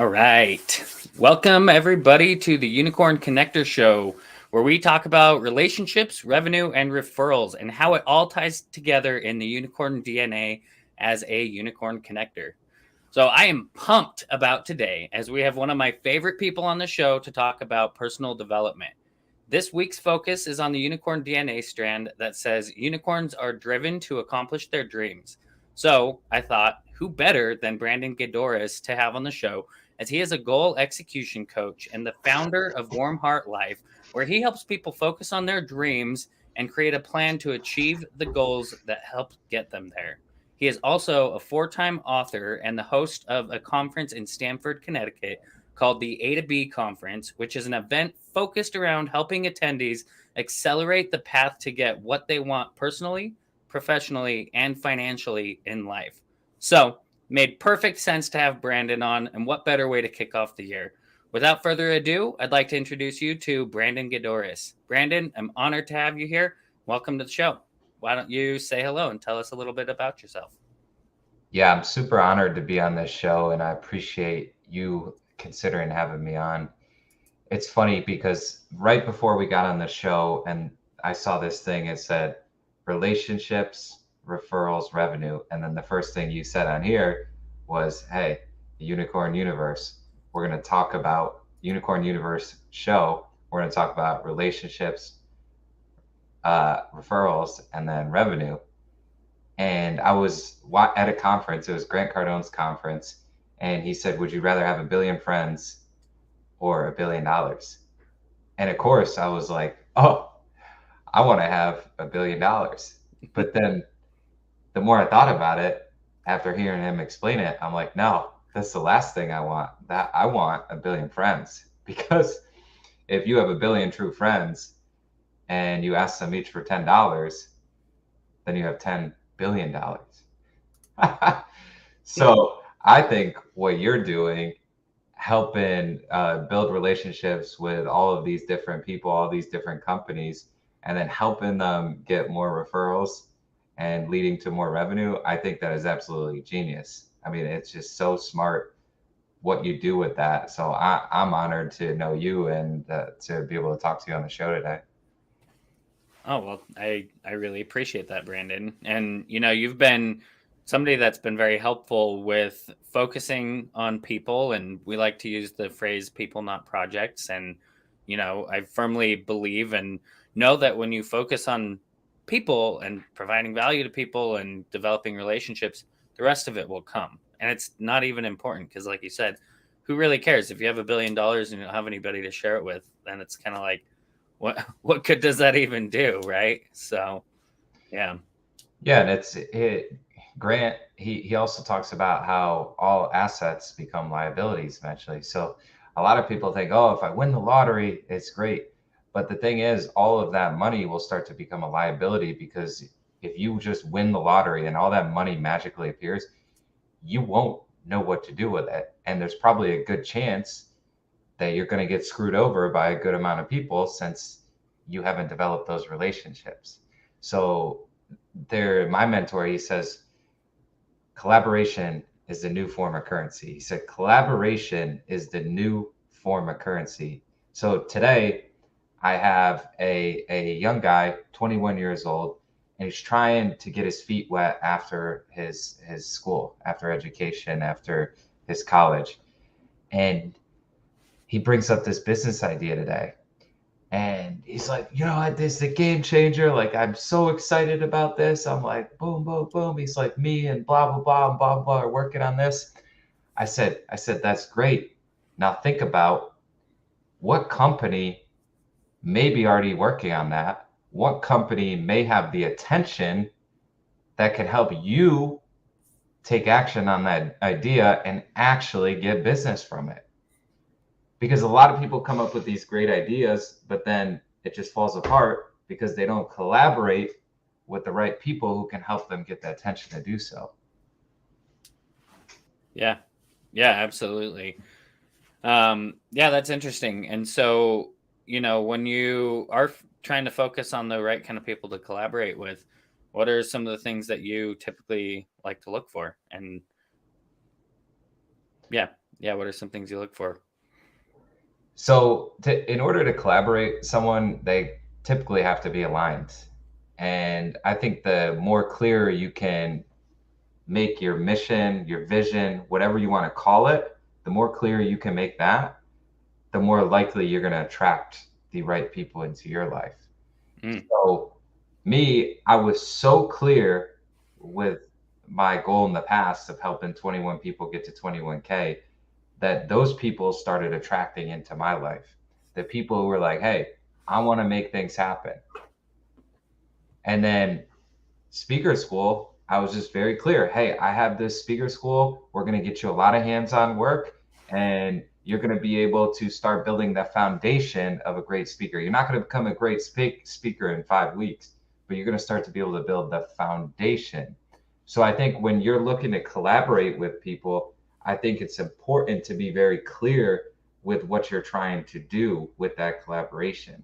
All right. Welcome, everybody, to the Unicorn Connector Show, where we talk about relationships, revenue, and referrals and how it all ties together in the unicorn DNA as a unicorn connector. So, I am pumped about today as we have one of my favorite people on the show to talk about personal development. This week's focus is on the unicorn DNA strand that says unicorns are driven to accomplish their dreams. So I thought, who better than Brandon Gaydorous to have on the show, as he is a goal execution coach and the founder of Warm Heart Life, where he helps people focus on their dreams and create a plan to achieve the goals that help get them there. He is also a four-time author and the host of a conference in Stamford, Connecticut called the A to B Conference, which is an event focused around helping attendees accelerate the path to get what they want personally, professionally, and financially in life. So, made perfect sense to have Brandon on, and what better way to kick off the year? Without further ado, I'd like to introduce you to Brandon Gaydorous. Brandon, I'm honored to have you here. Welcome to the show. Why don't you say hello and tell us a little bit about yourself? Yeah, I'm super honored to be on this show, and I appreciate you considering having me on. It's funny because right before we got on the show, and I saw this thing, it said relationships, referrals, revenue. And then the first thing you said on here was, hey, the Unicorn Universe. We're going to talk about Unicorn Universe show. We're going to talk about relationships, referrals, and then revenue. And I was at a conference. It was Grant Cardone's conference, and he said, "Would you rather have a billion friends or $1 billion?" And of course, I was like, "Oh, I want to have $1 billion." But then, the more I thought about it, after hearing him explain it, I'm like, "No, that's the last thing I want. That I want a billion friends because if you have a billion true friends and you ask them each for $10, then you have $10 billion." So I think what you're doing, helping build relationships with all of these different people, all these different companies, and then helping them get more referrals and leading to more revenue, I think that is absolutely genius. I mean, it's just so smart what you do with that. So I'm honored to know you and to be able to talk to you on the show today. Oh, well, I really appreciate that, Brandon. And you've been somebody that's been very helpful with focusing on people, and we like to use the phrase people not projects. And I firmly believe and know that when you focus on people and providing value to people and developing relationships, the rest of it will come. And it's not even important because, like you said, who really cares if you have $1 billion and you don't have anybody to share it with? Then it's kind of like, what good does that even do, right? So yeah. Yeah, and Grant, he also talks about how all assets become liabilities eventually. So a lot of people think, oh, if I win the lottery, it's great. But the thing is, all of that money will start to become a liability because if you just win the lottery and all that money magically appears, you won't know what to do with it. And there's probably a good chance that you're going to get screwed over by a good amount of people since you haven't developed those relationships. So my mentor, he says collaboration is the new form of currency. He said collaboration is the new form of currency. So today I have a young guy, 21 years old, and he's trying to get his feet wet after his school, after education, after his college. And he brings up this business idea today. And he's like, this is a game changer. Like, I'm so excited about this. I'm like, boom, boom, boom. He's like, me and blah, blah, blah, and blah, blah, are working on this. I said, that's great. Now think about what company may be already working on that. What company may have the attention that can help you take action on that idea and actually get business from it? Because a lot of people come up with these great ideas, but then it just falls apart because they don't collaborate with the right people who can help them get the attention to do so. Yeah. Yeah, absolutely. Yeah, that's interesting. And so, when you are trying to focus on the right kind of people to collaborate with, what are some of the things that you typically like to look for? And yeah, Yeah, what are some things you look for? So, in order to collaborate someone, they typically have to be aligned. And I think the more clear you can make your mission, your vision, whatever you want to call it, the more clear you can make that, the more likely you're going to attract the right people into your life. Mm, So, me, I was so clear with my goal in the past of helping 21 people get to 21K that those people started attracting into my life. The people who were like, hey, I want to make things happen. And then speaker school, I was just very clear. Hey, I have this speaker school. We're going to get you a lot of hands on work, and you're going to be able to start building the foundation of a great speaker. You're not going to become a great speaker in 5 weeks, but you're going to start to be able to build the foundation. So I think when you're looking to collaborate with people, I think it's important to be very clear with what you're trying to do with that collaboration.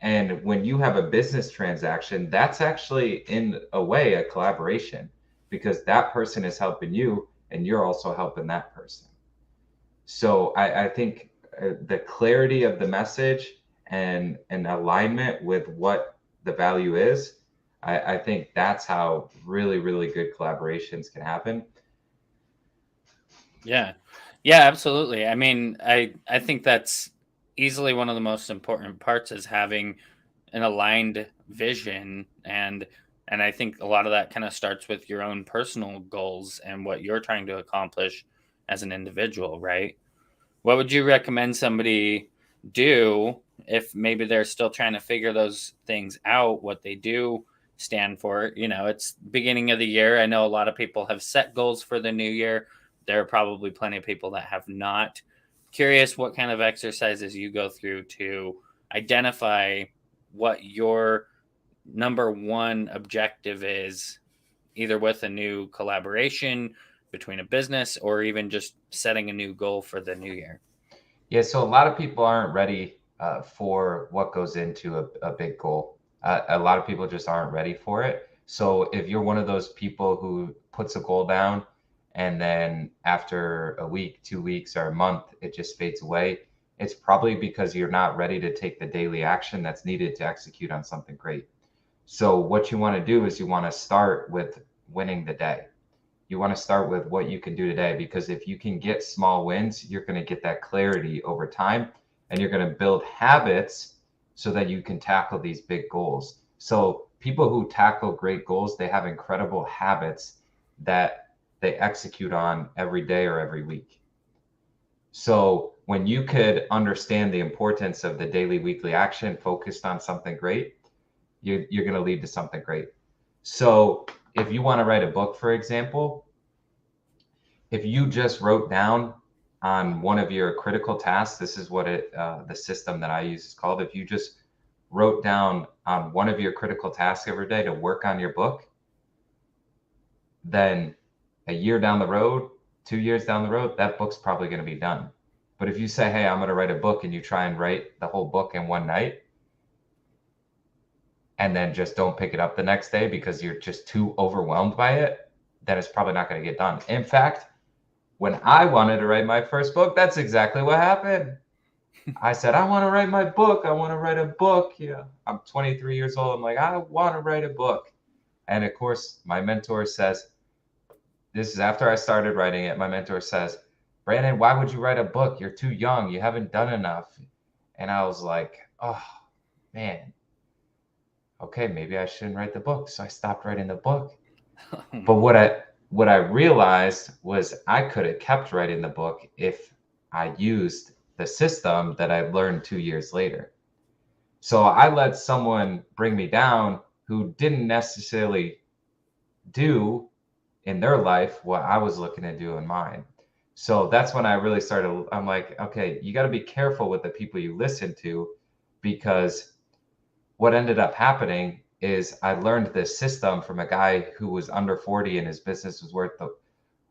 And when you have a business transaction, that's actually in a way a collaboration because that person is helping you and you're also helping that person. So I think the clarity of the message and alignment with what the value is, I think that's how really, really good collaborations can happen. yeah. Yeah, absolutely. I mean, I think that's easily one of the most important parts is having an aligned vision, and I think a lot of that kind of starts with your own personal goals and what you're trying to accomplish as an individual, right? What would you recommend somebody do if maybe they're still trying to figure those things out, what they do stand for? You know, it's beginning of the year. I know a lot of people have set goals for the new year. There are probably plenty of people that have not. Curious what kind of exercises you go through to identify what your number one objective is, either with a new collaboration between a business or even just setting a new goal for the new year. Yeah, so a lot of people aren't ready for what goes into a big goal. A lot of people just aren't ready for it. So if you're one of those people who puts a goal down and then after a week, 2 weeks, or a month, it just fades away, it's probably because you're not ready to take the daily action that's needed to execute on something great. So what you want to do is you want to start with winning the day. You want to start with what you can do today because if you can get small wins, you're going to get that clarity over time and you're going to build habits so that you can tackle these big goals. So people who tackle great goals, they have incredible habits that they execute on every day or every week. So when you could understand the importance of the daily, weekly action focused on something great, you're going to lead to something great. So if you want to write a book, for example, if you just wrote down on one of your critical tasks, this is what the system that I use is called. If you just wrote down on one of your critical tasks every day to work on your book, then a year down the road, 2 years down the road, that book's probably going to be done. But if you say, hey, I'm going to write a book and you try and write the whole book in one night and then just don't pick it up the next day because you're just too overwhelmed by it, then it's probably not going to get done. In fact, when I wanted to write my first book, that's exactly what happened. I said, I want to write my book. I want to write a book. Yeah. I'm 23 years old. I'm like, I want to write a book. And of course, my mentor says, this is after I started writing it. My mentor says, Brandon, why would you write a book? You're too young. You haven't done enough. And I was like, oh, man. Okay, maybe I shouldn't write the book. So I stopped writing the book. But what I realized was I could have kept writing the book if I used the system that I learned 2 years later. So I let someone bring me down who didn't necessarily do in their life what I was looking to do in mine. So that's when I really started. I'm like, okay, you got to be careful with the people you listen to because what ended up happening is I learned this system from a guy who was under 40 and his business was worth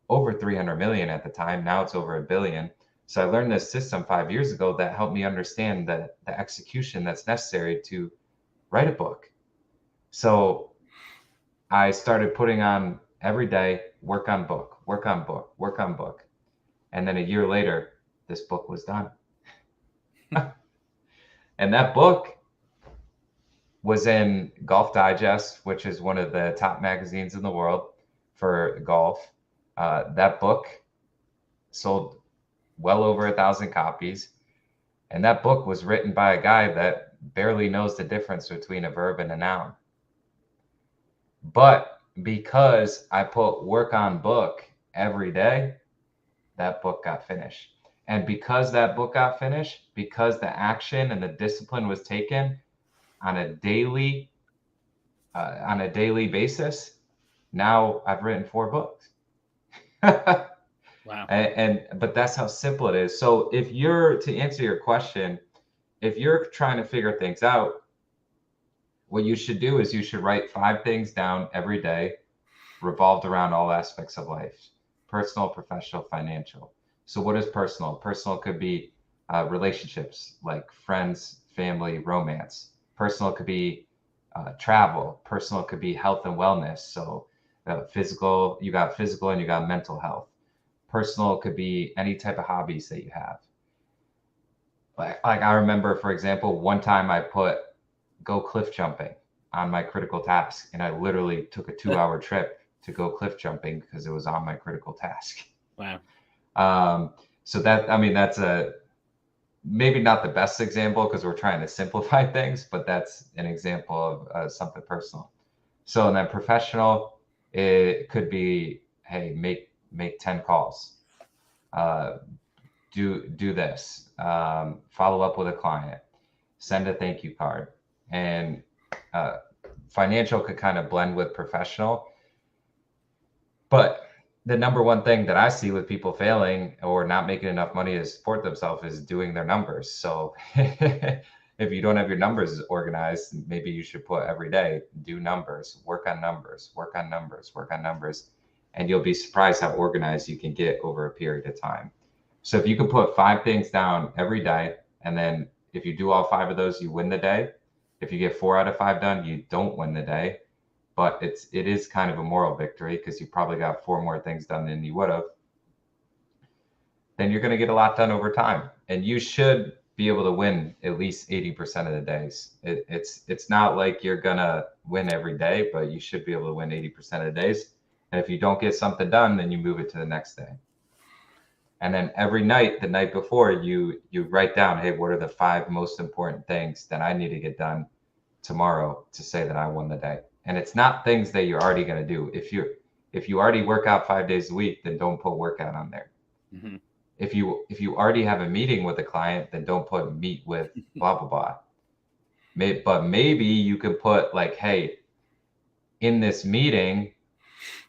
over 300 million at the time. Now it's over a billion. So I learned this system 5 years ago that helped me understand the execution that's necessary to write a book. So I started putting on every day, work on book, work on book, work on book. And then a year later, this book was done. And that book was in Golf Digest, which is one of the top magazines in the world for golf. That book sold well over 1,000 copies. And that book was written by a guy that barely knows the difference between a verb and a noun. But because I put work on book every day, that book got finished. And because that book got finished, because the action and the discipline was taken on a daily basis, now I've written 4 books. Wow. But that's how simple it is. So if you're, to answer your question, if you're trying to figure things out, what you should do is you should write 5 things down every day revolved around all aspects of life: personal, professional, financial. So what is personal? Personal could be relationships like friends, family, romance. Personal could be travel. Personal could be health and wellness. So physical, you got physical and you got mental health. Personal could be any type of hobbies that you have. Like I remember, for example, one time I put go cliff jumping on my critical task, and I literally took a 2-hour trip to go cliff jumping because it was on my critical task. Wow. So that, I mean, that's maybe not the best example because we're trying to simplify things, but that's an example of something personal. So, and then professional, it could be, hey, make 10 calls, do this, follow up with a client, send a thank you card. And financial could kind of blend with professional. But the number one thing that I see with people failing or not making enough money to support themselves is doing their numbers. So if you don't have your numbers organized, maybe you should put every day, do numbers, work on numbers, work on numbers, work on numbers. And you'll be surprised how organized you can get over a period of time. So if you can put 5 things down every day, and then if you do all 5 of those, you win the day. If you get 4 out of 5 done, you don't win the day. But it is kind of a moral victory because you probably got 4 more things done than you would have. Then you're going to get a lot done over time, and you should be able to win at least 80% of the days. It's not like you're going to win every day, but you should be able to win 80% of the days. And if you don't get something done, then you move it to the next day. And then every night, the night before, you write down, hey, what are the 5 most important things that I need to get done tomorrow to say that I won the day? And it's not things that you're already going to do. If you already work out 5 days a week, then don't put workout on there. Mm-hmm. If you already have a meeting with a client, then don't put meet with blah blah blah. But maybe you can put like, hey, in this meeting,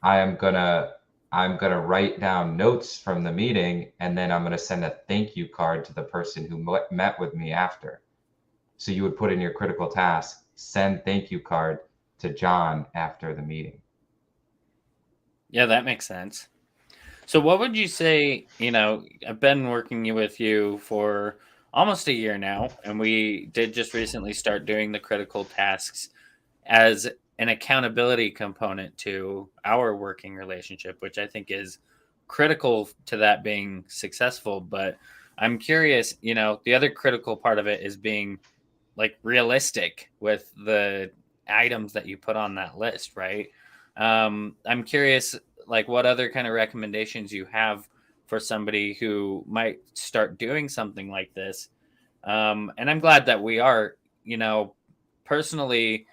I'm gonna write down notes from the meeting, and then I'm gonna send a thank you card to the person who met with me after. So you would put in your critical task, send thank you card to John after the meeting. Yeah, that makes sense. So what would you say, I've been working with you for almost a year now, and we did just recently start doing the critical tasks as an accountability component to our working relationship, which I think is critical to that being successful. But I'm curious, the other critical part of it is being like realistic with the items that you put on that list, right? I'm curious, like what other kind of recommendations you have for somebody who might start doing something like this. And I'm glad that we are, personally,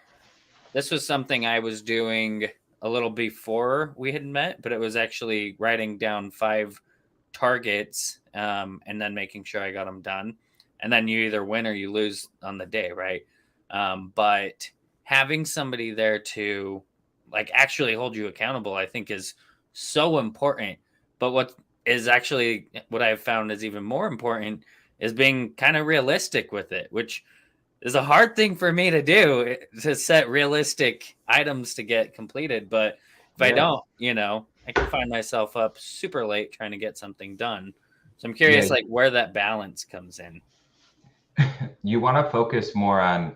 this was something I was doing a little before we had met, but it was actually writing down 5 targets and then making sure I got them done. And then you either win or you lose on the day, right? But having somebody there to like actually hold you accountable, I think is so important. But what I've found is even more important is being kind of realistic with it, which is a hard thing for me to do, to set realistic items to get completed. But if I don't, I can find myself up super late trying to get something done. So I'm curious, like where that balance comes in. You want to focus more on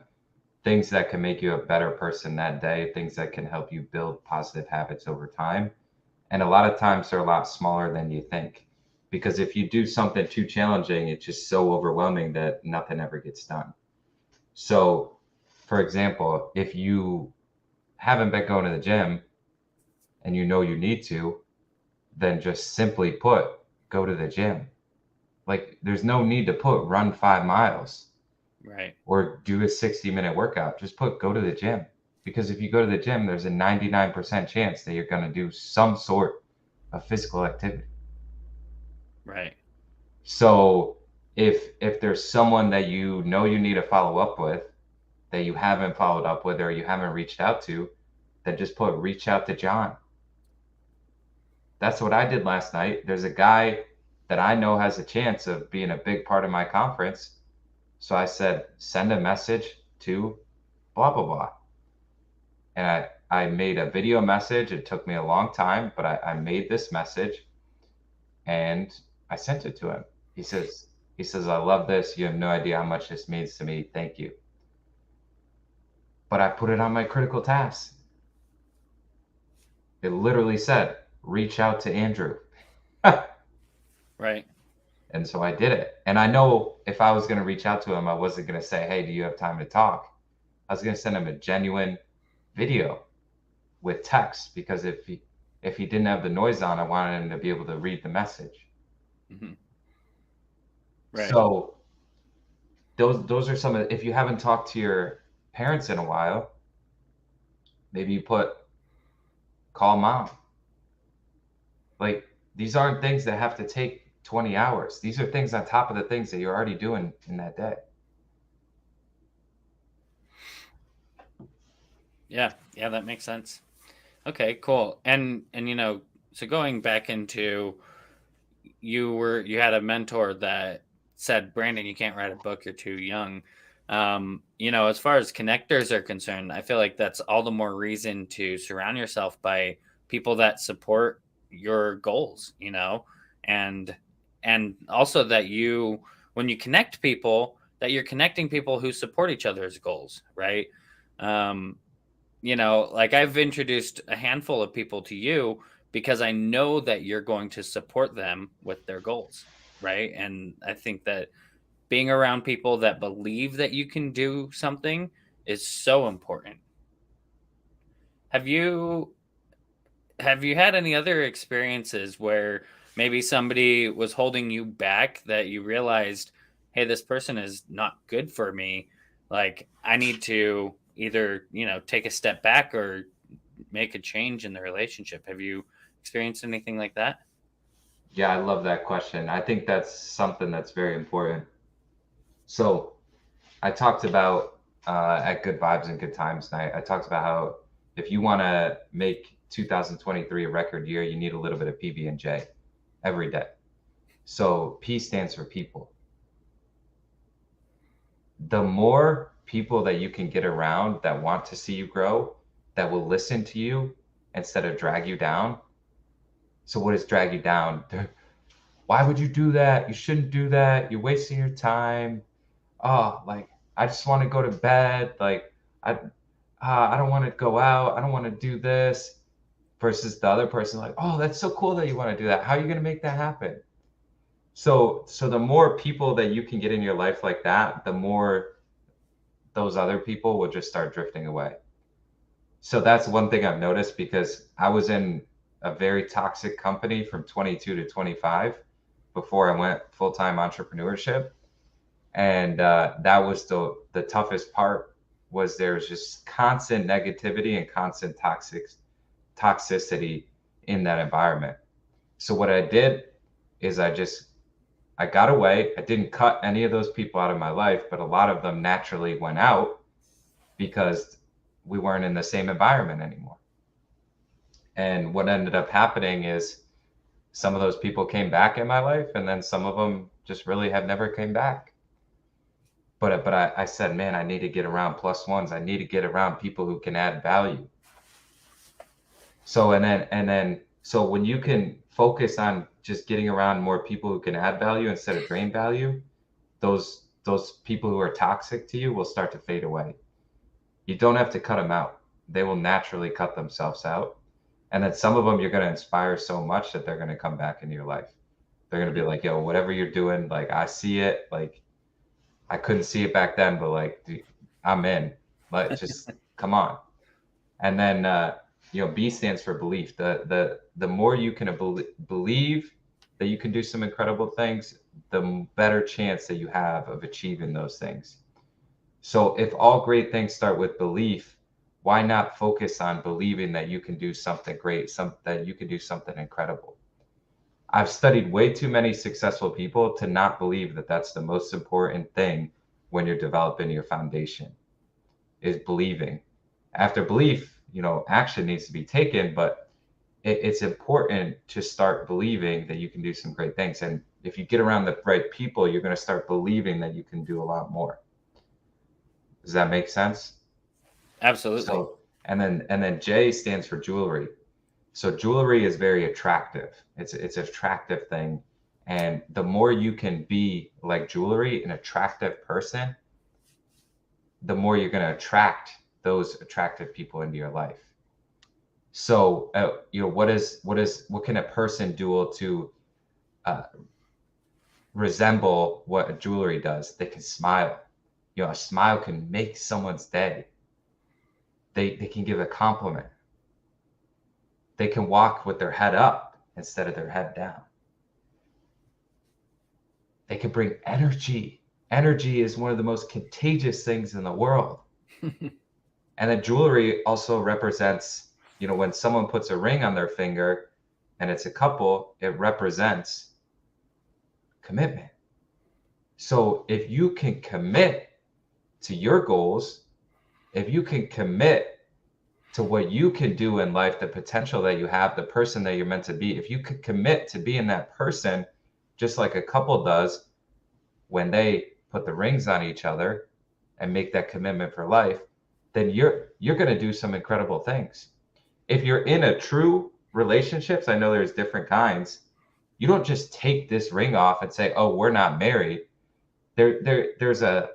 things that can make you a better person that day, things that can help you build positive habits over time. And a lot of times they're a lot smaller than you think, because if you do something too challenging, it's just so overwhelming that nothing ever gets done. So, for example, if you haven't been going to the gym and you know you need to, then just simply put, go to the gym. Like, there's no need to put run 5 miles Right. or do a 60-minute workout. Just put go to the gym. Because if you go to the gym, there's a 99% chance that you're going to do some sort of physical activity. Right. So if there's someone that you know you need to follow up with that you haven't followed up with or you haven't reached out to, then just put reach out to John. That's what I did last night. There's a guy that I know has a chance of being a big part of my conference. So I said, send a message to blah, blah, blah. And I made a video message. It took me a long time, but I made this message and I sent it to him. He says, I love this. You have no idea how much this means to me. Thank you. But I put it on my critical tasks. It literally said, reach out to Andrew. Right. And so I did it. And I know if I was going to reach out to him, I wasn't going to say, hey, do you have time to talk? I was going to send him a genuine video with text, because if he didn't have the noise on, I wanted him to be able to read the message. Mm-hmm. Right. So those are some of, if you haven't talked to your parents in a while, maybe you put call mom. Like, these aren't things that have to take 20 hours. These are things on top of the things that you're already doing in that day. Yeah. Yeah, that makes sense. Okay, cool. And so going back into, you had a mentor that said, Brandon, you can't write a book, you're too young. As far as connectors are concerned, I feel like that's all the more reason to surround yourself by people that support your goals, and also that when you connect people, that you're connecting people who support each other's goals, right? Um, like I've introduced a handful of people to you because I know that you're going to support them with their goals, right? And I think that being around people that believe that you can do something is so important. Have you had any other experiences where maybe somebody was holding you back that you realized, hey, this person is not good for me? Like, I need to either, take a step back or make a change in the relationship. Have you experienced anything like that? Yeah, I love that question. I think that's something that's very important. So I talked about at Good Vibes and Good Times night, I talked about how if you want to make 2023 a record year, you need a little bit of PB&J every day. So P stands for people. The more people that you can get around that want to see you grow, that will listen to you instead of drag you down. So what is drag you down? Why would you do that? You shouldn't do that. You're wasting your time. Oh, like, I just want to go to bed. Like, I don't want to go out. I don't want to do this. Versus the other person, like, oh, that's so cool that you want to do that. How are you going to make that happen? So the more people that you can get in your life like that, the more those other people will just start drifting away. So that's one thing I've noticed, because I was in a very toxic company from 22 to 25 before I went full-time entrepreneurship. And that was the toughest part, was there's just constant negativity and constant toxicity in that environment. So what I did is I got away. I didn't cut any of those people out of my life, but a lot of them naturally went out because we weren't in the same environment anymore. And what ended up happening is some of those people came back in my life, and then some of them just really have never came back. But I said, man, I need to get around plus ones. I need to get around people who can add value. So so when you can focus on just getting around more people who can add value instead of drain value, those people who are toxic to you will start to fade away. You don't have to cut them out. They will naturally cut themselves out. And then some of them you're going to inspire so much that they're going to come back into your life. They're going to be like, yo, whatever you're doing, like, I see it. Like, I couldn't see it back then, but like, dude, I'm in. Like, just come on. And then, B stands for belief. The more you can believe that you can do some incredible things, the better chance that you have of achieving those things. So if all great things start with belief, why not focus on believing that you can do something great, that you can do something incredible? I've studied way too many successful people to not believe that that's the most important thing when you're developing your foundation, is believing. After belief, action needs to be taken, but it's important to start believing that you can do some great things. And if you get around the right people, you're going to start believing that you can do a lot more. Does that make sense? Absolutely. So, and then J stands for jewelry. So jewelry is very attractive. It's an attractive thing. And the more you can be like jewelry, an attractive person, the more you're going to attract those attractive people into your life. So, what can a person do to uh, resemble what a jewelry does? They can smile. A smile can make someone's day. They can give a compliment. They can walk with their head up instead of their head down. They can bring energy. Energy is one of the most contagious things in the world. And then jewelry also represents, when someone puts a ring on their finger and it's a couple, it represents commitment. So if you can commit to your goals, if you can commit to what you can do in life, the potential that you have, the person that you're meant to be, if you could commit to being that person, just like a couple does when they put the rings on each other and make that commitment for life, then you're going to do some incredible things. If you're in a true relationships, I know there's different kinds. You don't just take this ring off and say, "Oh, we're not married." There's a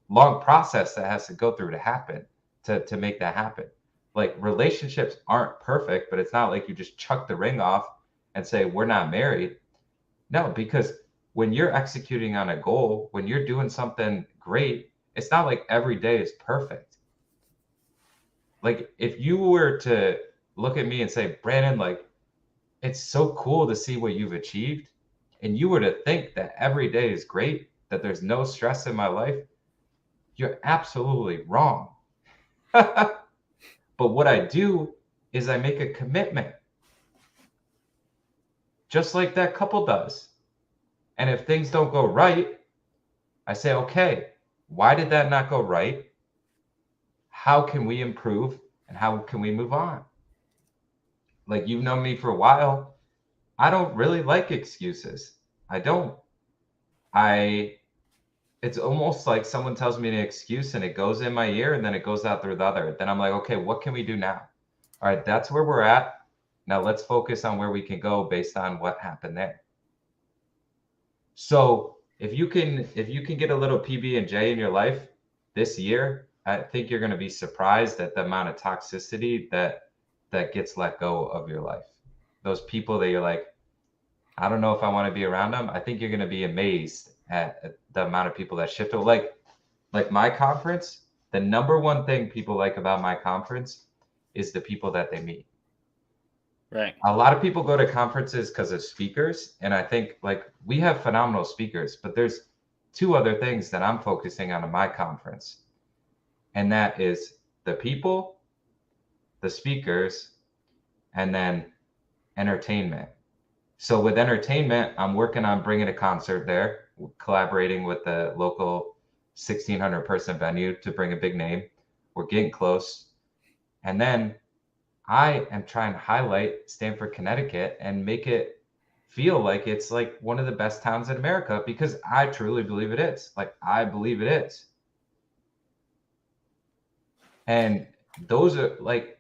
long process that has to go through to happen to make that happen. Like, relationships aren't perfect, but it's not like you just chuck the ring off and say, "We're not married." No, because when you're executing on a goal, when you're doing something great, it's not like every day is perfect. Like, if you were to look at me and say, "Brandon, like, it's so cool to see what you've achieved," and you were to think that every day is great, that there's no stress in my life, you're absolutely wrong. But what I do is I make a commitment, just like that couple does. And if things don't go right, I say, "Okay, why did that not go right? How can we improve and how can we move on?" Like, you've known me for a while. I don't really like excuses. I don't. I It's almost like someone tells me an excuse and it goes in my ear and then it goes out through the other. Then I'm like, "Okay, what can we do now?" All right, that's where we're at. Now let's focus on where we can go based on what happened there. So if you can get a little PB&J in your life this year, I think you're going to be surprised at the amount of toxicity that gets let go of your life. Those people that you're like, "I don't know if I want to be around them." I think you're going to be amazed at the amount of people that shift. Like my conference, the number one thing people like about my conference is the people that they meet. Right. A lot of people go to conferences because of speakers, and I think, like, we have phenomenal speakers, but there's two other things that I'm focusing on in my conference, and that is the people, the speakers, and then entertainment. So with entertainment, I'm working on bringing a concert there, collaborating with the local 1,600 person venue to bring a big name. We're getting close. And then I am trying to highlight Stamford, Connecticut and make it feel like it's like one of the best towns in America, because I truly believe it is. Like, I believe it is. And those are like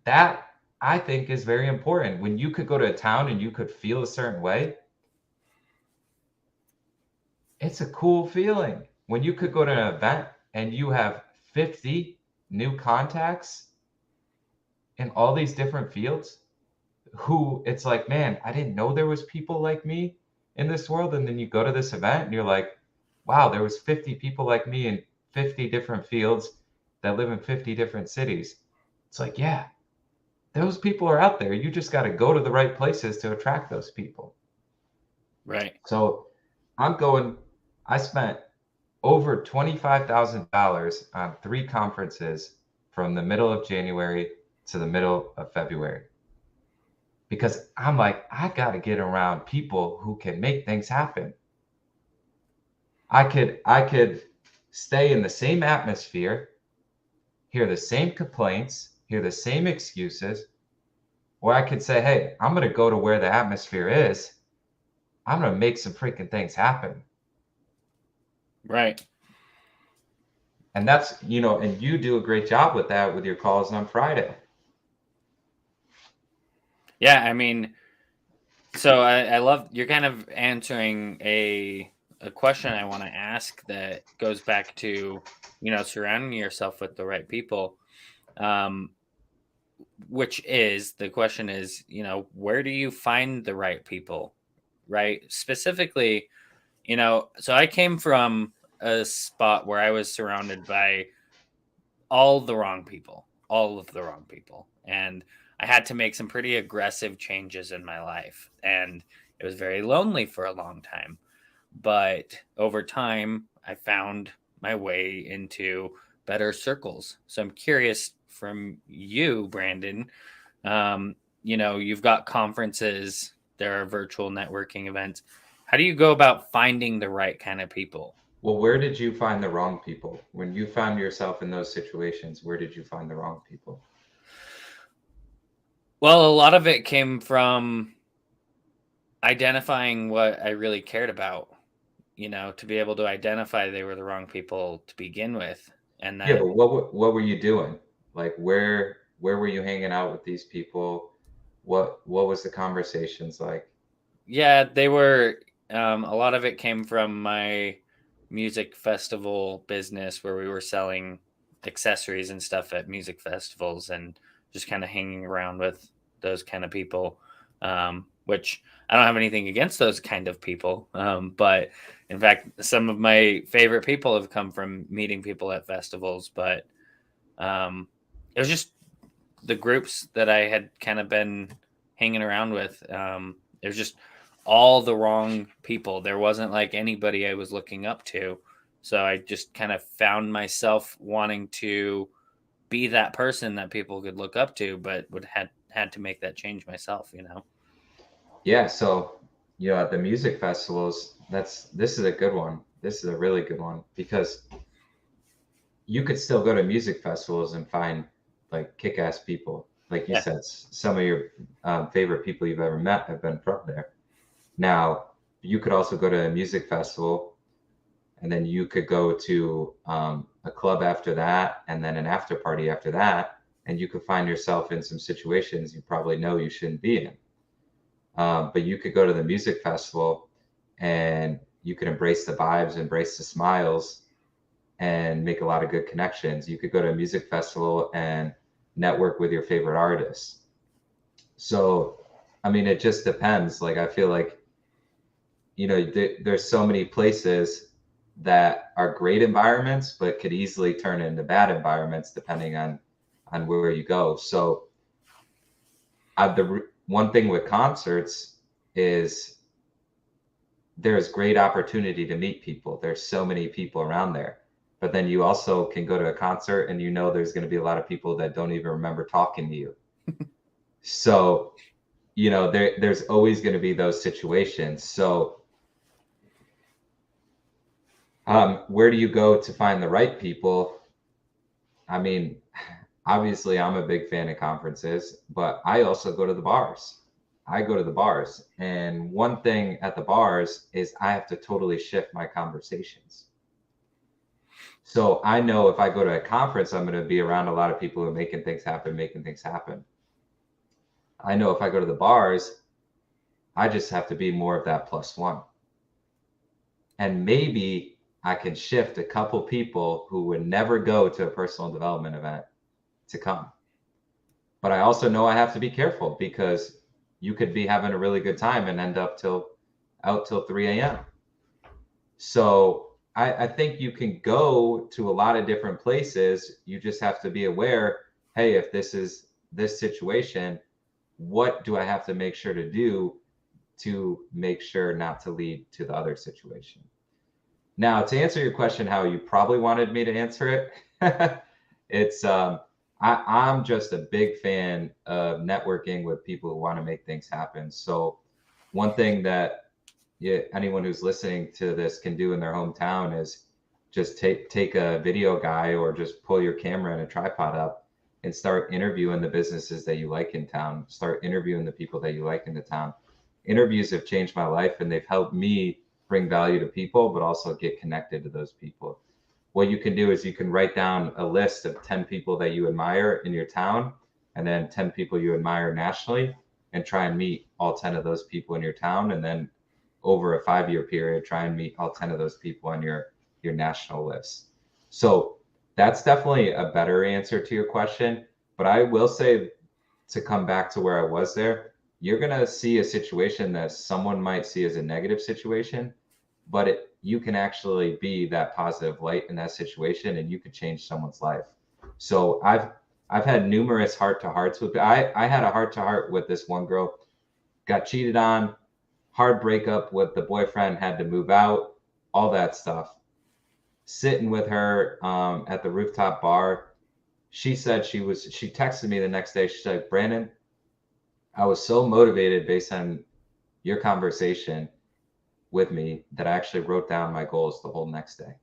that, I think, is very important. When you could go to a town and you could feel a certain way, it's a cool feeling. When you could go to an event and you have 50 new contacts in all these different fields, who it's like, "Man, I didn't know there was people like me in this world. And then you go to this event and you're like, wow, there was 50 people like me in 50 different fields that live in 50 different cities. It's like, yeah, those people are out there. You just got to go to the right places to attract those people. Right. So I spent over $25,000 on 3 conferences from the middle of January to the middle of February. Because I'm like, I got to get around people who can make things happen. I could stay in the same atmosphere, hear the same complaints, hear the same excuses, or I could say, hey, I'm going to go to where the atmosphere is. I'm going to make some freaking things happen. Right. And that's, and you do a great job with that with your calls on Friday. Yeah, I mean, so I love you're kind of answering a question I want to ask that goes back to, surrounding yourself with the right people. Um, which is the question is, where do you find the right people? Right? Specifically, so I came from a spot where I was surrounded by all the wrong people, all of the wrong people. And I had to make some pretty aggressive changes in my life. And it was very lonely for a long time. But over time, I found my way into better circles. So I'm curious from you, Brandon. You've got conferences, there are virtual networking events. How do you go about finding the right kind of people? Well, where did you find the wrong people? When you found yourself in those situations, where did you find the wrong people? Well, a lot of it came from identifying what I really cared about, to be able to identify they were the wrong people to begin with. And Yeah, but then, what were you doing? Like where were you hanging out with these people? What was the conversations like? yeah, they were, a lot of it came from my music festival business where we were selling accessories and stuff at music festivals and just kind of hanging around with those kind of people. Which I don't have anything against those kind of people. But in fact, some of my favorite people have come from meeting people at festivals. But it was just the groups that I had kind of been hanging around with. It was just all the wrong people. There wasn't like anybody I was looking up to. So I just kind of found myself wanting to be that person that people could look up to, but would had to make that change myself. Yeah, so at the music festivals, this is a good one. This is a really good one because you could still go to music festivals and find like kick-ass people. Like you Yeah. said, some of your favorite people you've ever met have been from there. Now, you could also go to a music festival and then you could go to a club after that and then an after party after that. And you could find yourself in some situations you probably know you shouldn't be in. But you could go to the music festival and you could embrace the vibes, embrace the smiles, and make a lot of good connections. You could go to a music festival and network with your favorite artists. So, I mean, it just depends. Like, I feel like, there's so many places that are great environments, but could easily turn into bad environments depending on where you go. So, one thing with concerts is there's great opportunity to meet people. There's so many people around there. But then you also can go to a concert and there's going to be a lot of people that don't even remember talking to you. So, there's always going to be those situations. So, where do you go to find the right people? I mean, obviously, I'm a big fan of conferences, but I also go to the bars. I go to the bars. And one thing at the bars is I have to totally shift my conversations. So I know if I go to a conference, I'm going to be around a lot of people who are making things happen, making things happen. I know if I go to the bars, I just have to be more of that plus one. And maybe I can shift a couple people who would never go to a personal development event to come. But I also know I have to be careful because you could be having a really good time and end up till out till 3 a.m. So I think you can go to a lot of different places. You just have to be aware, hey, if this is this situation, what do I have to make sure to do to make sure not to lead to the other situation? Now, to answer your question, how you probably wanted me to answer it, it's I'm just a big fan of networking with people who want to make things happen. So one thing that, yeah, anyone who's listening to this can do in their hometown is just take a video guy or just pull your camera and a tripod up and start interviewing the businesses that you like in town. Start interviewing the people that you like in the town. Interviews have changed my life and they've helped me bring value to people, but also get connected to those people. What you can do is you can write down a list of 10 people that you admire in your town and then 10 people you admire nationally and try and meet all 10 of those people in your town, and then over a 5-year period try and meet all 10 of those people on your national list. So that's definitely a better answer to your question. But I will say, to come back to where I was there, you're going to see a situation that someone might see as a negative situation, but you can actually be that positive light in that situation and you could change someone's life. So I've had numerous heart to hearts with, I had a heart to heart with this one girl, got cheated on, hard breakup with the boyfriend, had to move out, all that stuff. Sitting with her at the rooftop bar, she said she texted me the next day. She said, Brandon, I was so motivated based on your conversation with me that I actually wrote down my goals the whole next day.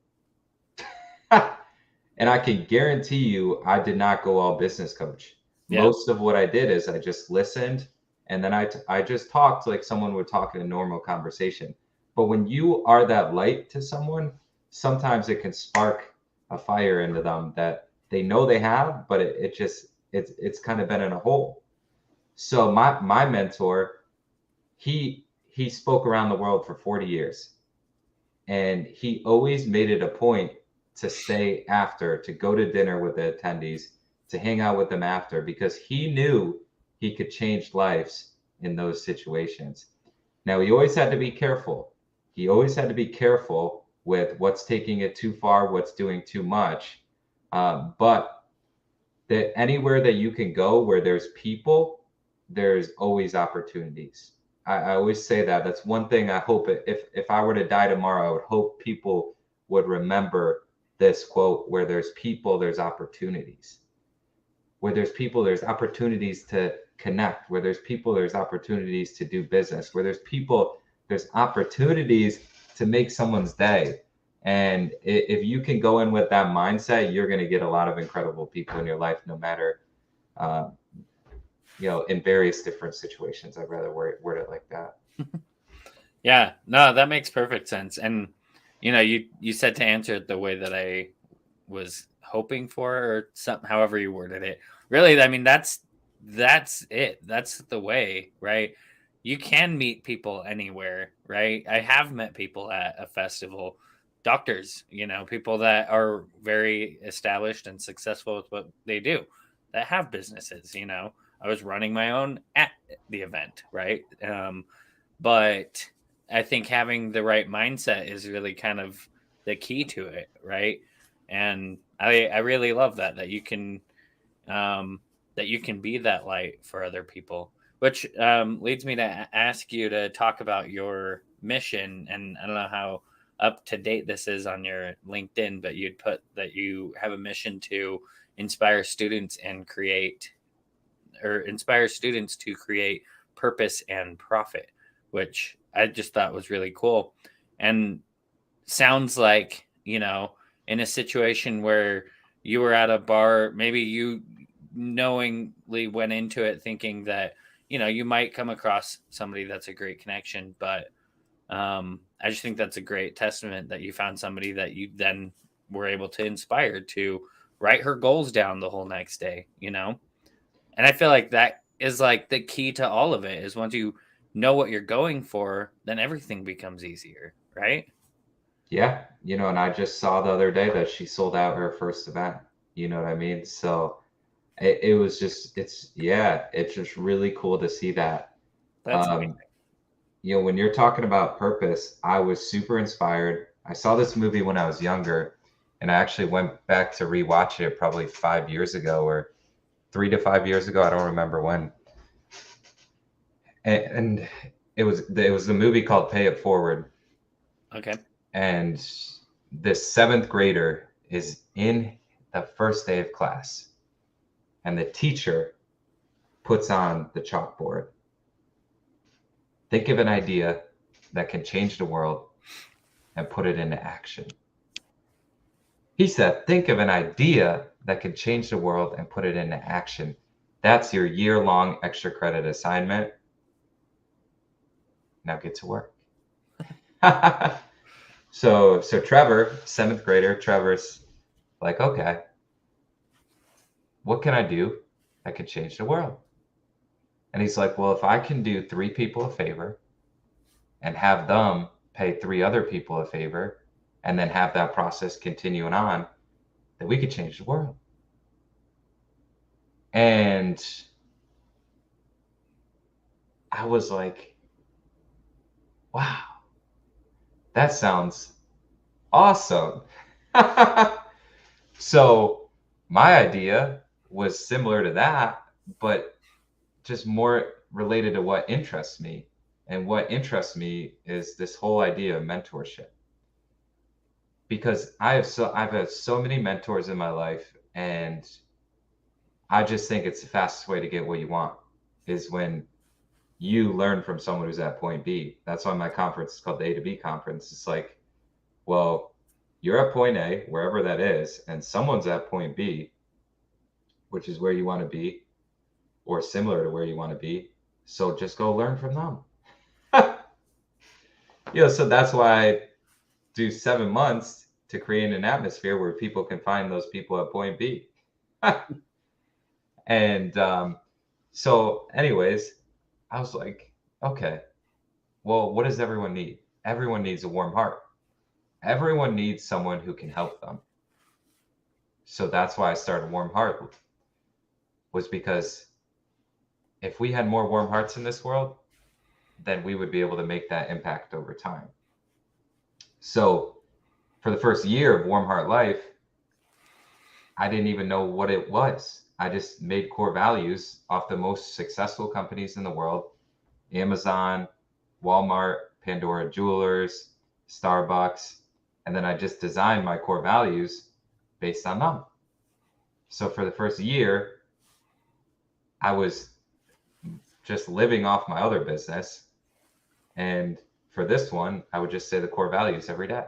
And I can guarantee you, I did not go all business coach. Yeah. Most of what I did is I just listened, and then I just talked like someone would talk in a normal conversation. But when you are that light to someone, sometimes it can spark a fire into them that they know they have, but it's kind of been in a hole. So my mentor, he spoke around the world for 40 years, and he always made it a point to stay after, to go to dinner with the attendees, to hang out with them after, because he knew he could change lives in those situations. Now, he always had to be careful. He always had to be careful with what's taking it too far, what's doing too much. But that anywhere that you can go where there's people, there's always opportunities. I always say that. That's one thing I hope, if I were to die tomorrow, I would hope people would remember this quote: where there's people, there's opportunities. Where there's people, there's opportunities to connect. Where there's people, there's opportunities to do business. Where there's people, there's opportunities to make someone's day. And if you can go in with that mindset, you're going to get a lot of incredible people in your life, no matter, in various different situations. I'd rather word it like that. Yeah, no, that makes perfect sense. And you said to answer it the way that I was hoping for, or something, however you worded it. Really, I mean, that's it. That's the way, right? You can meet people anywhere, right? I have met people at a festival, doctors, people that are very established and successful with what they do, that have businesses. I was running my own at the event, right? But I think having the right mindset is really kind of the key to it, right? And I really love that you can be that light for other people, which leads me to ask you to talk about your mission. And I don't know how up to date this is on your LinkedIn, but you'd put that you have a mission to inspire students to create purpose and profit, which I just thought was really cool. And sounds like, in a situation where you were at a bar, maybe you knowingly went into it thinking that, you might come across somebody that's a great connection. But I just think that's a great testament that you found somebody that you then were able to inspire to write her goals down the whole next day, And I feel like that is like the key to all of it, is once you know what you're going for, then everything becomes easier, right? Yeah, and I just saw the other day that she sold out her first event. You know what I mean? So it was just, it's just really cool to see that. That's Um, amazing. when you're talking about purpose, I was super inspired. I saw this movie when I was younger, and I actually went back to rewatch it probably 5 years ago or 3 to 5 years ago. I don't remember when. And it was the movie called Pay It Forward. Okay. And this seventh grader is in the first day of class, and the teacher puts on the chalkboard. Think of an idea that can change the world and put it into action. He said, think of an idea that can change the world and put it into action. That's your year-long extra credit assignment. Now get to work. So Trevor, seventh grader, Trevor's like, okay, what can I do that could change the world? And he's like, well, if I can do 3 people a favor and have them pay 3 other people a favor and then have that process continuing on, then we could change the world. And I was like, wow, that sounds awesome. So my idea was similar to that, but just more related to what interests me. And what interests me is this whole idea of mentorship. Because I've had so many mentors in my life, and I just think it's the fastest way to get what you want is when you learn from someone who's at point B. That's why my conference is called the A to B conference. It's like, well, you're at point A, wherever that is, and someone's at point B, which is where you want to be, or similar to where you want to be. So just go learn from them. So that's why I do 7 months to create an atmosphere where people can find those people at point B. And so anyways, I was like, okay, well, what does everyone need? Everyone needs a warm heart. Everyone needs someone who can help them. So that's why I started Warm Heart, was because if we had more warm hearts in this world, then we would be able to make that impact over time. So for the first year of Warm Heart Life, I didn't even know what it was. I just made core values off the most successful companies in the world: Amazon, Walmart, Pandora Jewelers, Starbucks. And then I just designed my core values based on them. So for the first year, I was just living off my other business. And for this one, I would just say the core values every day.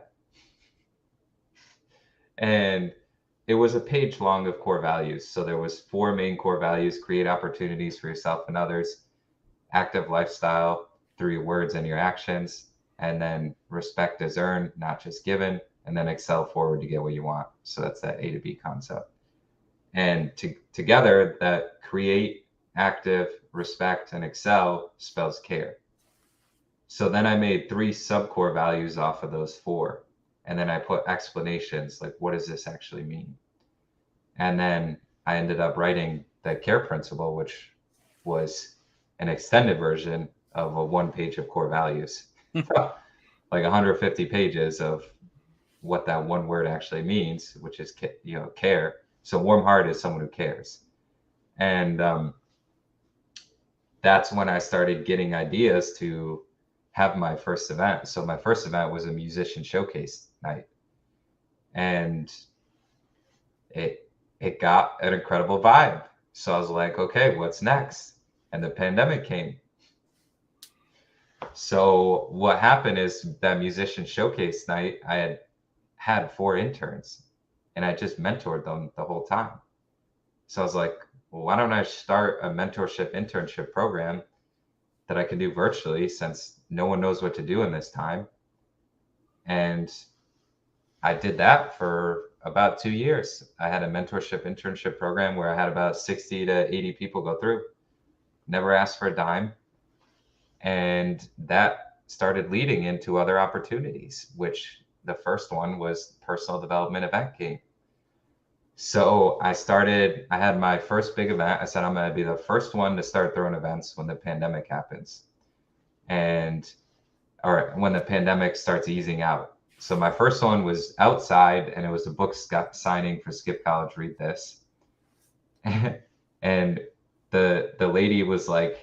And it was a page long of core values. So there was 4 main core values: create opportunities for yourself and others, active lifestyle through your words and your actions, and then respect is earned, not just given, and then excel forward to get what you want. So that's that A to B concept. And together, that create, active, respect, and excel spells care. So then I made 3 sub-core values off of those 4. And then I put explanations like, what does this actually mean? And then I ended up writing the care principle, which was an extended version of a 1 page of core values, like 150 pages of what that one word actually means, which is, care. So warm heart is someone who cares. And that's when I started getting ideas to have my first event. So my first event was a musician showcase night, and it got an incredible vibe. So I was like, okay, what's next? And the pandemic came. So what happened is that musician showcase night, I had 4 interns, and I just mentored them the whole time. So I was like, well, why don't I start a mentorship internship program that I can do virtually, since no one knows what to do in this time? And I did that for about 2 years. I had a mentorship internship program where I had about 60 to 80 people go through, never asked for a dime. And that started leading into other opportunities, which the first one was personal development event game. So I had my first big event. I said, I'm going to be the first one to start throwing events when the pandemic happens. And or when the pandemic starts easing out. So my first one was outside, and it was a book signing for Skip College. Read this, and the lady was like,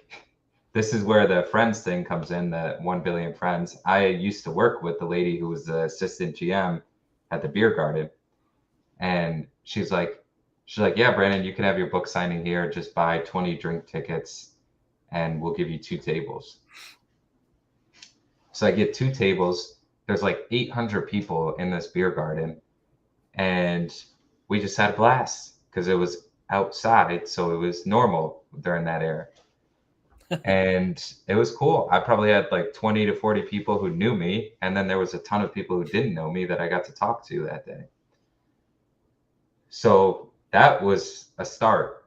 "This is where the friends thing comes in. The 1 billion friends." I used to work with the lady who was the assistant GM at the beer garden, and she's like, "Yeah, Brandon, you can have your book signing here. Just buy 20 drink tickets, and we'll give you 2 tables." So I get 2 tables. There's like 800 people in this beer garden, and we just had a blast because it was outside, so it was normal during that era. And it was cool. I probably had like 20 to 40 people who knew me, and then there was a ton of people who didn't know me that I got to talk to that day. So that was a start.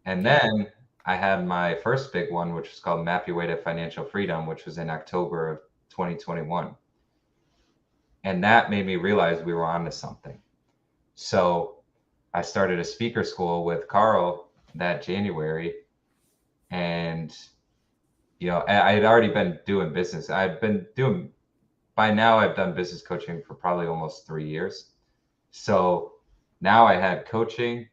And then I had my first big one, which was called Map Your Way to Financial Freedom, which was in October of 2021. And that made me realize we were onto something. So I started a speaker school with Carl that January. And, I had already been doing business. By now, I've done business coaching for probably almost 3 years. So now I had coaching,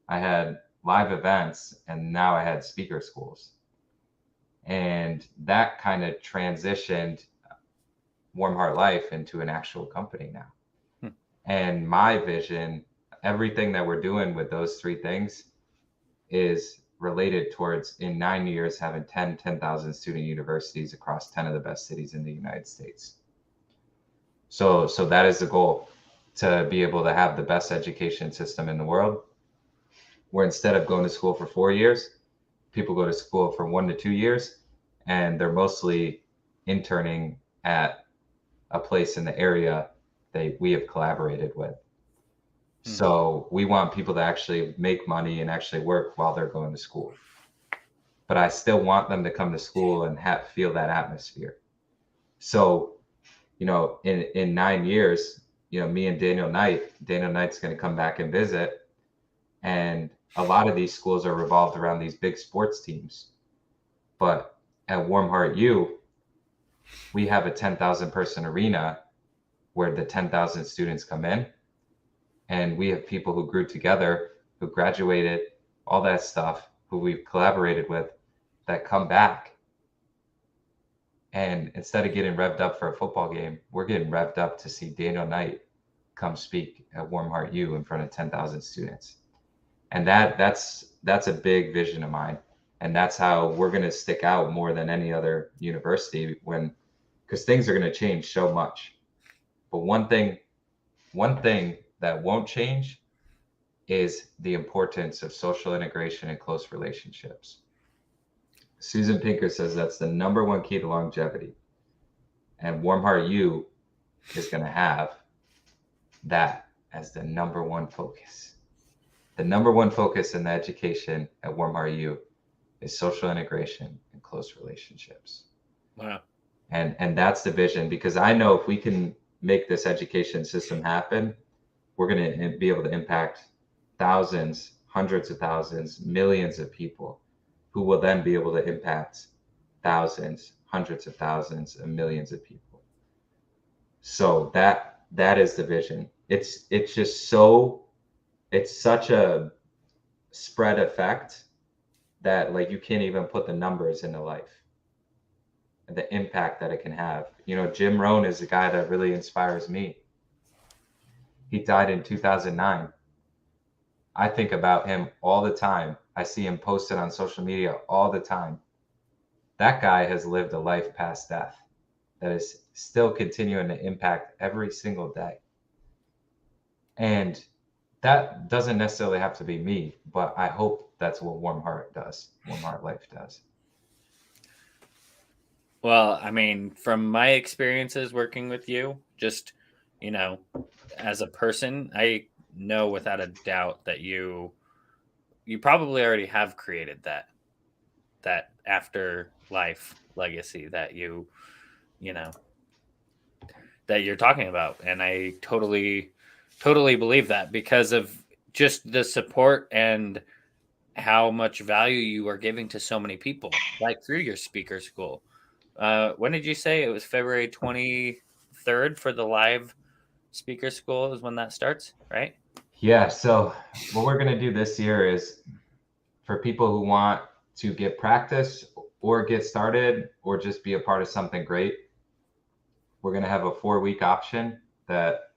I had live events, and now I had speaker schools. And that kind of transitioned Warm Heart Life into an actual company now. And my vision, everything that we're doing with those 3 things is related towards in 9 years having 10,000 student universities across 10 of the best cities in the United States. So that is the goal, to be able to have the best education system in the world, where instead of going to school for 4 years, people go to school for 1 to 2 years, and they're mostly interning at a place in the area that we have collaborated with. So we want people to actually make money and actually work while they're going to school. But I still want them to come to school and feel that atmosphere. So, in 9 years, me and Daniel Knight's going to come back and visit. And a lot of these schools are revolved around these big sports teams. But at Warm Heart U, we have a 10,000 person arena where the 10,000 students come in. And we have people who grew together, who graduated, all that stuff, who we've collaborated with, that come back. And instead of getting revved up for a football game, we're getting revved up to see Daniel Knight come speak at Warm Heart U in front of 10,000 students. And that's a big vision of mine. And that's how we're going to stick out more than any other university, because things are going to change so much. But one thing that won't change is the importance of social integration and close relationships. Susan Pinker says that's the number one key to longevity. And Warm Heart U is going to have that as the number one focus. The number one focus in the education at Warm Heart U is social integration and close relationships. Wow. And that's the vision, because I know if we can make this education system happen, we're going to be able to impact thousands, hundreds of thousands, millions of people, who will then be able to impact thousands, hundreds of thousands, and millions of people. So that is the vision. It's such a spread effect that, like, you can't even put the numbers into life, and the impact that it can have. Jim Rohn is a guy that really inspires me. He died in 2009. I think about him all the time. I see him posted on social media all the time. That guy has lived a life past death that is still continuing to impact every single day. And that doesn't necessarily have to be me, but I hope that's what Warm Heart Life does. Well, I mean, from my experiences working with you, just, as a person, I know without a doubt that you probably already have created that afterlife legacy that that you're talking about. And I totally believe that, because of just the support and how much value you are giving to so many people, like through your speaker school. When did you say it was? February 23rd for the live speaker school is when that starts, right? Yeah. So what we're going to do this year is for people who want to get practice or get started or just be a part of something great, we're going to have a 4-week option that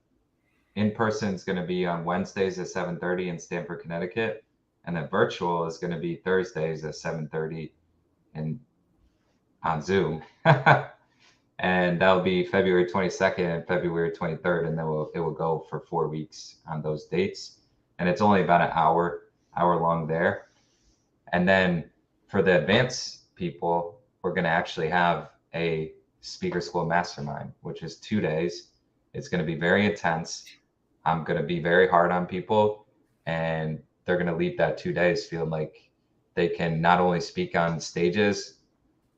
in person is going to be on Wednesdays at 7:30 in Stamford, Connecticut, and then virtual is going to be Thursdays at 7:30 in on Zoom. And that'll be February 22nd and February 23rd, and then it will go for 4 weeks on those dates. And it's only about an hour long there. And then for the advanced people, we're going to actually have a speaker school mastermind, which is 2 days. It's going to be very intense. I'm going to be very hard on people, and they're going to leave that 2 days feeling like they can not only speak on stages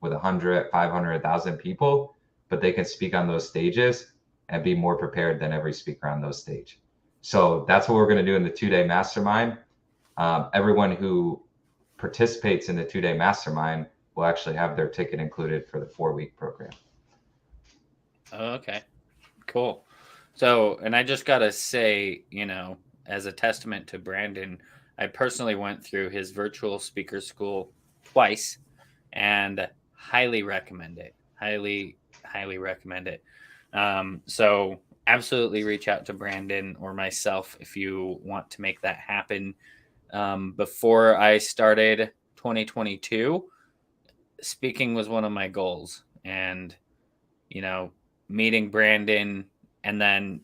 with 100, 500, 1,000 people, but they can speak on those stages and be more prepared than every speaker on those stage. So that's what we're going to do in the 2-day mastermind. Everyone who participates in the 2-day mastermind will actually have their ticket included for the 4-week program. Oh, okay, cool. So, and I just got to say, as a testament to Brandon, I personally went through his virtual speaker school twice and highly recommend it. Highly recommend it. So, absolutely reach out to Brandon or myself if you want to make that happen. Before I started 2022, speaking was one of my goals. And, meeting Brandon and then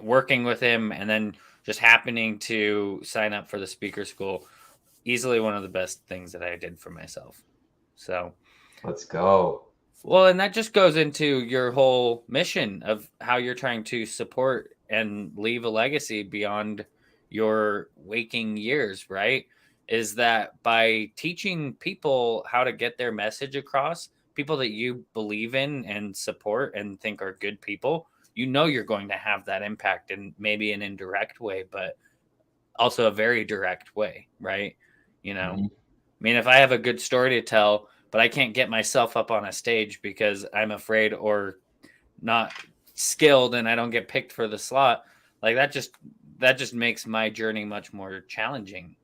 working with him and then just happening to sign up for the speaker school, easily one of the best things that I did for myself. So let's go. Well, and that just goes into your whole mission of how you're trying to support and leave a legacy beyond your waking years, right? Is that by teaching people how to get their message across, people that you believe in and support and think are good people, you're going to have that impact in maybe an indirect way, but also a very direct way, right? Mm-hmm. I mean, if I have a good story to tell, but I can't get myself up on a stage because I'm afraid or not skilled and I don't get picked for the slot, like that just makes my journey much more challenging.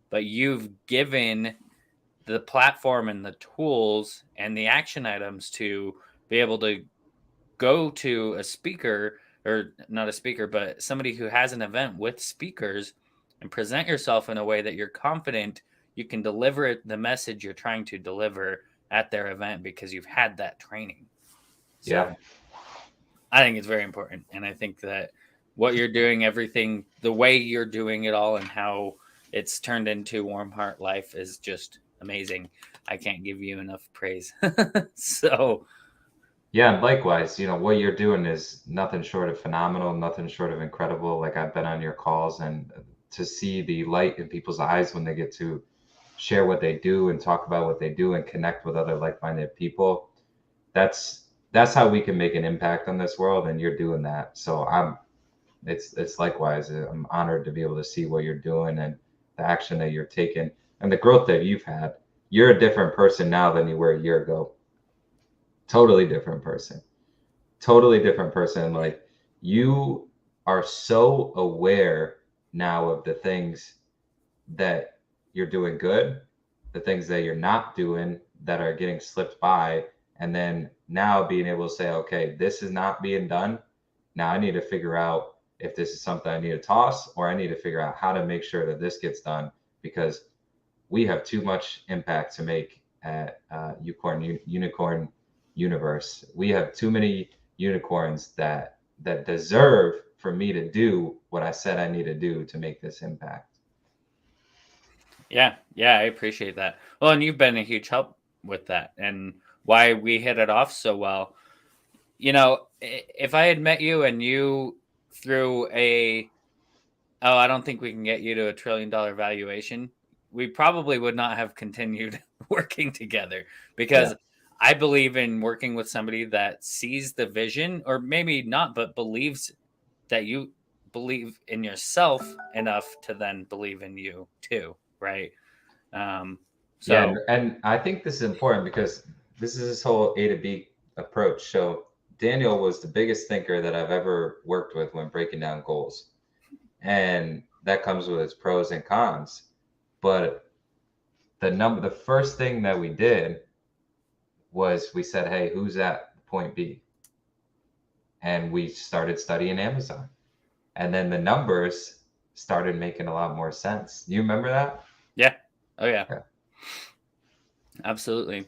But you've given the platform and the tools and the action items to be able to go to a speaker, or not a speaker, but somebody who has an event with speakers, and present yourself in a way that you're confident you can deliver the message you're trying to deliver at their event because you've had that training. Yeah. So I think it's very important. And I think that what you're doing, everything, the way you're doing it all, and how it's turned into Warm Heart Life is just amazing. I can't give you enough praise. So Yeah, and likewise, what you're doing is nothing short of phenomenal, nothing short of incredible. Like I've been on your calls, and to see the light in people's eyes when they get to share what they do and talk about what they do and connect with other like-minded people, that's how we can make an impact on this world, and you're doing that. So it's likewise. I'm honored to be able to see what you're doing and the action that you're taking and the growth that you've had. You're a different person now than you were a year ago. Totally different person. Totally different person. Like you are so aware now of the things that you're doing good, the things that you're not doing that are getting slipped by, and then now being able to say, okay, this is not being done. Now I need to figure out if this is something I need to toss, or I need to figure out how to make sure that this gets done, because we have too much impact to make at Unicorn Universe. We have too many unicorns that deserve for me to do what I said I need to do to make this impact. yeah, I appreciate that. Well, and you've been a huge help with that, and why we hit it off so well. If I had met you and you threw I don't think we can get you to $1 trillion valuation, we probably would not have continued working together, Yeah. because I believe in working with somebody that sees the vision, or maybe not, but believes that you believe in yourself enough to then believe in you too, right? Um, Yeah, so and I think this is important because this is this whole A to B approach. So Daniel was the biggest thinker that I've ever worked with when breaking down goals. And that comes with its pros and cons. But the first thing that we did was we said, hey, who's at point B? And we started studying Amazon. And then the numbers started making a lot more sense. You remember that? Yeah. Oh yeah. Yeah. Absolutely.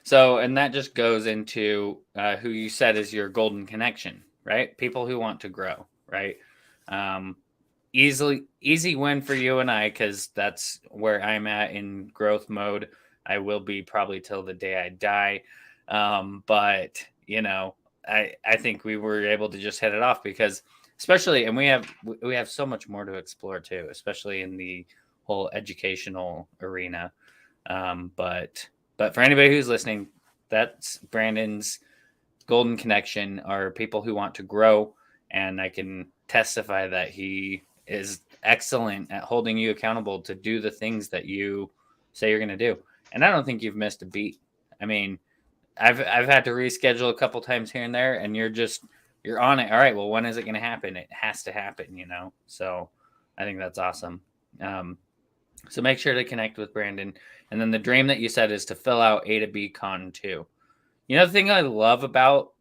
So, and that just goes into who you said is your golden connection, right? People who want to grow, right? Um, easy win for you and I, because that's where I'm at in growth mode. I will be probably till the day I die. But I think we were able to just hit it off, because especially, and we have so much more to explore too, especially in the whole educational arena. But for anybody who's listening, that's Brandon's golden connection, are people who want to grow, and I can testify that he is excellent at holding you accountable to do the things that you say you're going to do. And I don't think you've missed a beat. I mean, I've had to reschedule a couple times here and there, and you're on it. All right, well, when is it going to happen? It has to happen. So I think that's awesome. So make sure to connect with Brandon. And then the dream that you said is to fill out A to B Con 2. The thing I love about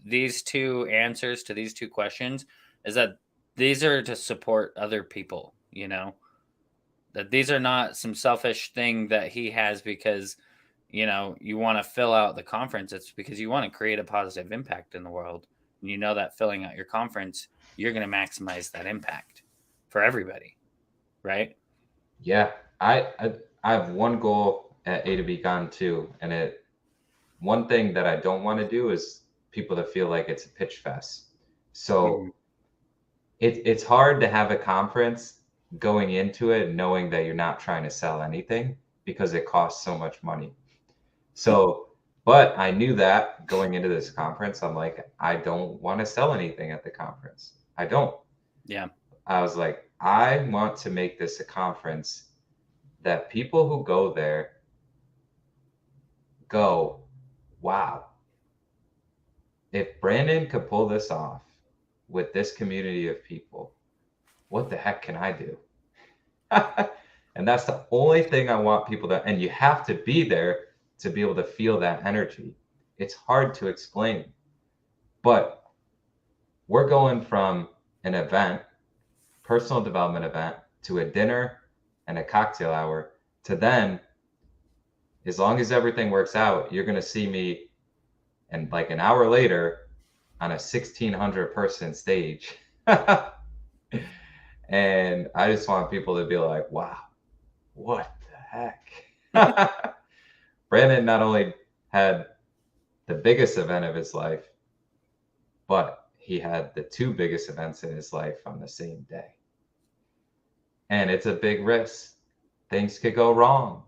these two answers to these two questions is that these are to support other people, that these are not some selfish thing that he has because, you want to fill out the conference. It's because you want to create a positive impact in the world. And you know that filling out your conference, you're going to maximize that impact for everybody. Right? Yeah. I have one goal at A to B Con too. And one thing that I don't want to do is people to feel like it's a pitch fest. Mm-hmm. So it's hard to have a conference going into it knowing that you're not trying to sell anything because it costs so much money. So, but I knew that going into this conference, I'm like, I don't want to sell anything at the conference. I don't. Yeah. I was like, I want to make this a conference that people who go there go, wow, if Brandon could pull this off with this community of people, what the heck can I do? And that's the only thing I want people to, and you have to be there to be able to feel that energy. It's hard to explain, but we're going from an event, personal development event, to a dinner and a cocktail hour, to then, as long as everything works out, you're going to see me and like an hour later on a 1,600 person stage. And I just want people to be like, wow, what the heck? Brandon not only had the biggest event of his life, but he had the two biggest events in his life on the same day. And it's a big risk. Things could go wrong.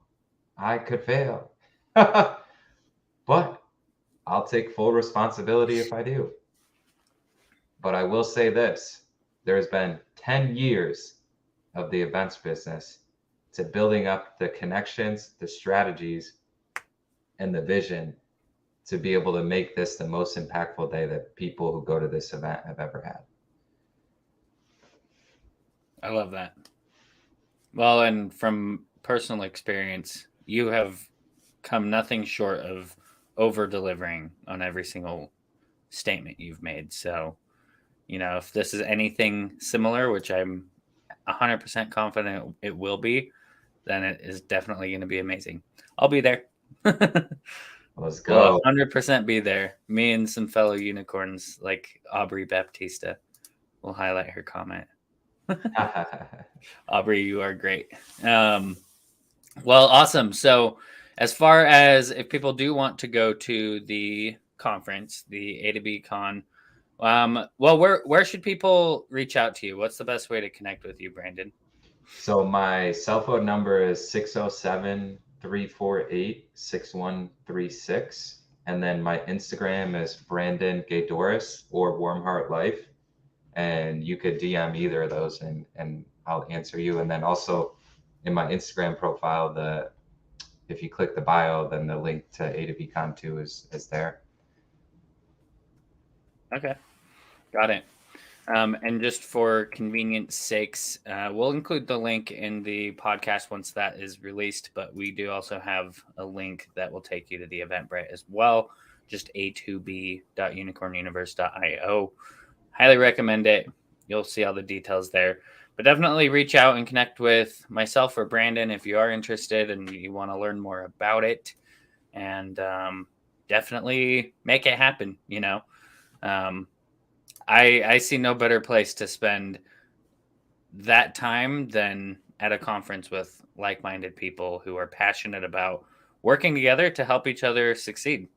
I could fail. But I'll take full responsibility if I do. But I will say this, there's been 10 years of the events business to building up the connections, the strategies, and the vision to be able to make this the most impactful day that people who go to this event have ever had. I love that. Well, and from personal experience, you have come nothing short of over delivering on every single statement you've made. So, if this is anything similar, which I'm 100% confident it will be, then it is definitely going to be amazing. I'll be there. Let's We'll go. 100% be there. Me and some fellow unicorns like Aubrey Baptista will highlight her comment. Aubrey, you are great. Well, awesome. So, as far as if people do want to go to the conference, the A to B Con, well, where should people reach out to you? What's the best way to connect with you, Brandon? So my cell phone number is 607-348-6136. And then my Instagram is Brandon Gaydorous or Warm Heart Life. And you could DM either of those and I'll answer you. And then also in my Instagram profile, if you click the bio, then the link to A2B 2 is there. Okay, got it. And just for convenience sakes, we'll include the link in the podcast once that is released, but we do also have a link that will take you to the Eventbrite as well. Just a2b.unicornuniverse.io. Highly recommend it. You'll see all the details there. But definitely reach out and connect with myself or Brandon if you are interested and you want to learn more about it. And definitely make it happen, you know. I see no better place to spend that time than at a conference with like-minded people who are passionate about working together to help each other succeed.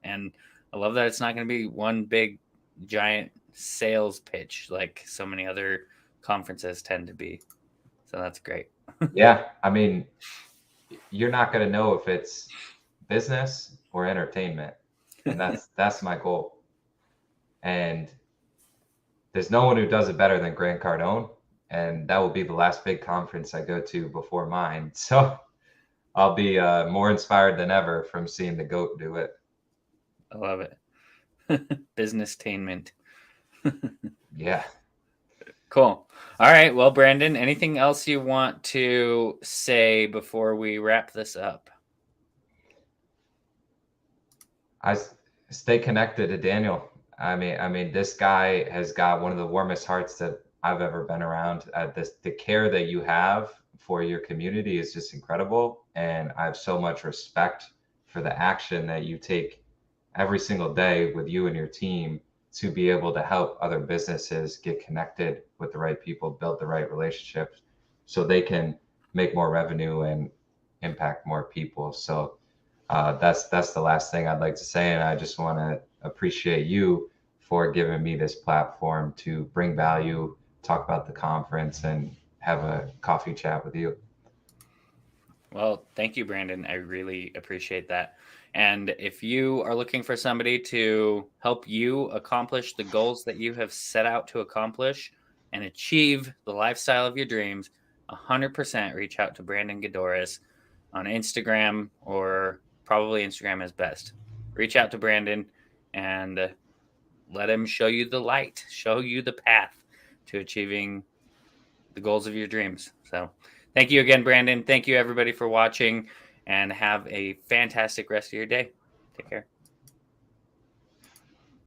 And I love that it's not going to be one big giant sales pitch like so many other conferences tend to be. So that's great. Yeah, I mean, you're not going to know if it's business or entertainment, and that's my goal. And there's no one who does it better than Grant Cardone, and that will be the last big conference I go to before mine. So I'll be more inspired than ever from seeing the GOAT do it. I love it. Business-tainment. Yeah. Cool. All right. Well, Brandon, anything else you want to say before we wrap this up? I stay connected to Daniel. I mean, this guy has got one of the warmest hearts that I've ever been around. The care that you have for your community is just incredible, and I have so much respect for the action that you take every single day with you and your team to be able to help other businesses get connected with the right people, build the right relationships, so they can make more revenue and impact more people. So that's the last thing I'd like to say, and I just want to appreciate you for giving me this platform to bring value, talk about the conference, and have a coffee chat with you. Well, thank you, Brandon. I really appreciate that. And if you are looking for somebody to help you accomplish the goals that you have set out to accomplish and achieve the lifestyle of your dreams, 100% reach out to Brandon Gaydorous on Instagram, or probably Instagram is best. Reach out to Brandon and let him show you the light, show you the path to achieving the goals of your dreams. So thank you again, Brandon. Thank you, everybody, for watching, and have a fantastic rest of your day. Take care.